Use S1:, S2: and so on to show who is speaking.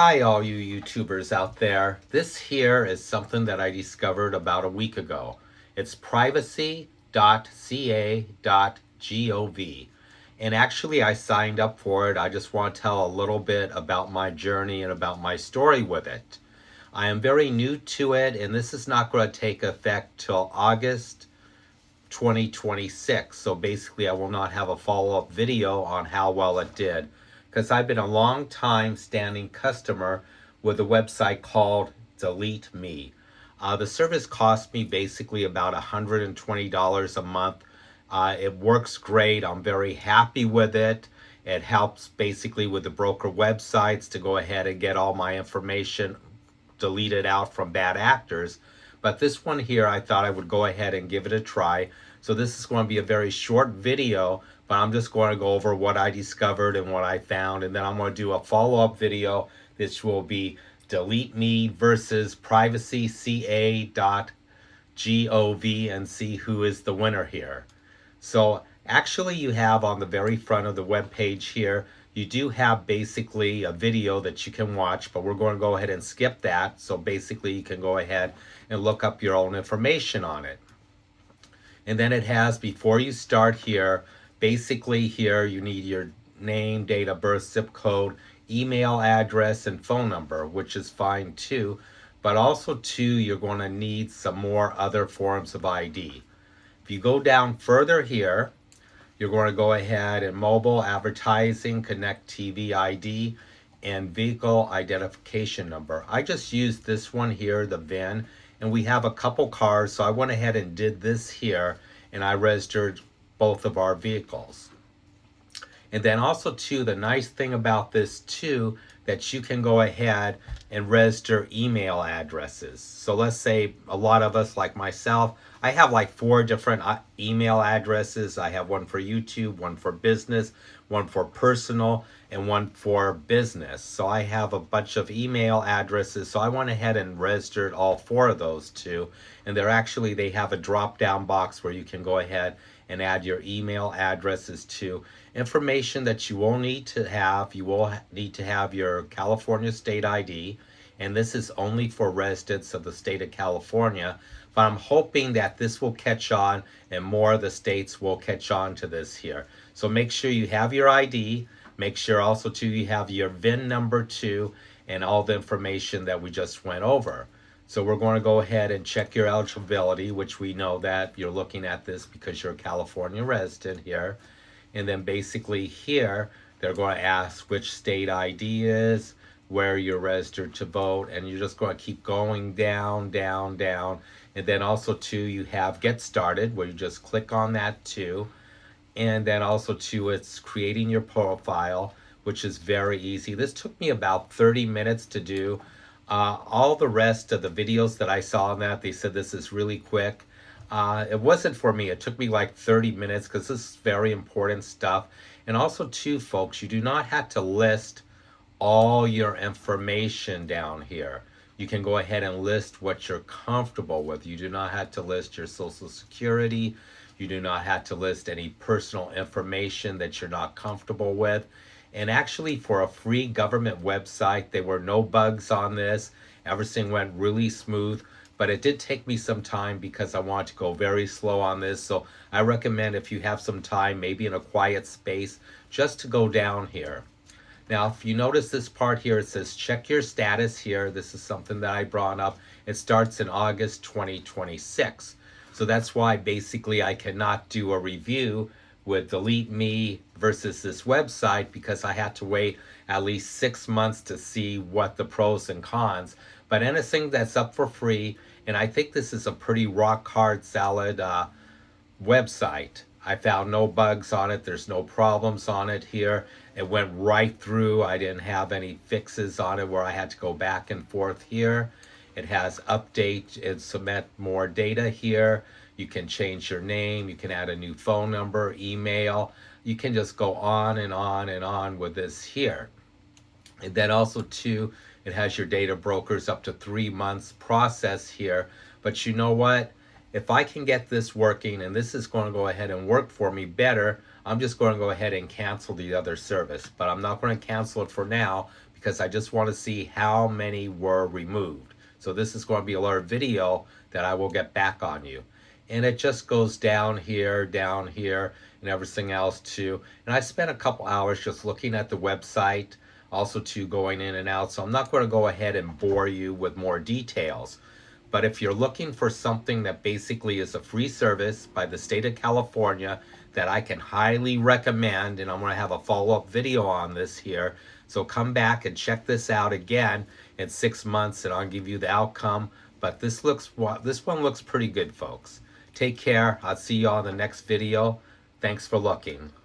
S1: Hi, all you YouTubers out there. This here is something that I discovered about a week ago. It's Privacy.ca.gov. And actually, I signed up for it. I just want to tell a little bit about my journey and about my story with it. I am very new to it, and this is not going to take effect till August 2026. So basically, I will not have a follow-up video on how well it did because I've been a long time standing customer with a website called Delete Me. The service cost me basically about $120 a month. It works great. I'm very happy with it. It helps basically with the broker websites to go ahead and get all my information deleted out from bad actors. But this one here, I thought I would go ahead and give it a try. So this is going to be a very short video, but I'm just going to go over what I discovered and what I found. And then I'm going to do a follow-up video. This will be Delete Me versus Privacy.ca.gov and see who is the winner here. So actually you have on the very front of the web page here, you do have basically a video that you can watch, but we're going to go ahead and skip that. So basically you can go ahead and look up your own information on it. And then it has, before you start here, basically here you need your name, date of birth, zip code, email address, and phone number, which is fine too. But also too, you're going to need some more other forms of ID. If you go down further here, you're going to go ahead and mobile advertising, connect TV ID, and vehicle identification number. I just used this one here, the VIN, and we have a couple cars, so I went ahead and did this here, and I registered both of our vehicles. And then also too, the nice thing about this too, that you can go ahead and register email addresses. So let's say a lot of us, like myself, I have like 4 different email addresses. I have one for YouTube, one for business, one for personal, and one for business. So I have a bunch of email addresses. So I went ahead and registered all 4 of those too. And they have a drop down box where you can go ahead and add your email addresses to. Information that you will need to have, you will need to have your California state ID, and this is only for residents of the state of California, but I'm hoping that this will catch on and more of the states will catch on to this here. So make sure you have your ID, make sure also too you have your VIN number too, and all the information that we just went over. So we're going to go ahead and check your eligibility, which we know that you're looking at this because you're a California resident here. And then basically here, they're going to ask which state ID is, where you're registered to vote, and you're just going to keep going down, down, down. And then also too, you have Get Started, where you just click on that too. And then also too, it's creating your profile, which is very easy. This took me about 30 minutes to do. All the rest of the videos that I saw on that, they said this is really quick. It wasn't for me. It took me like 30 minutes because this is very important stuff. And also too, folks, you do not have to list all your information down here. You can go ahead and list what you're comfortable with. You do not have to list your social security. You do not have to list any personal information that you're not comfortable with. And actually, for a free government website, there were no bugs on this. Everything went really smooth. But it did take me some time because I want to go very slow on this. So I recommend, if you have some time, maybe in a quiet space, just to go down here. Now, if you notice this part here, it says check your status here. This is something that I brought up. It starts in August 2026. So that's why basically I cannot do a review with Delete Me versus this website, because I had to wait at least 6 months to see what the pros and cons. But anything that's up for free, and I think this is a pretty rock hard solid website. I found no bugs on it. There's no problems on it here. It went right through. I didn't have any fixes on it where I had to go back and forth here. It has update and submit more data here. You can change your name. You can add a new phone number, email. You can just go on and on and on with this here. And then also too, it has your data brokers up to 3 months process here. But you know what? If I can get this working, and this is going to go ahead and work for me better, I'm just going to go ahead and cancel the other service. But I'm not going to cancel it for now because I just want to see how many were removed. So this is going to be a video that I will get back on you. And it just goes down here, and everything else too. And I spent a couple hours just looking at the website, also too going in and out. So I'm not going to go ahead and bore you with more details. But if you're looking for something that basically is a free service by the state of California that I can highly recommend, and I'm going to have a follow-up video on this here. So come back and check this out again in 6 months and I'll give you the outcome. But this one looks pretty good, folks. Take care. I'll see you on the next video. Thanks for looking.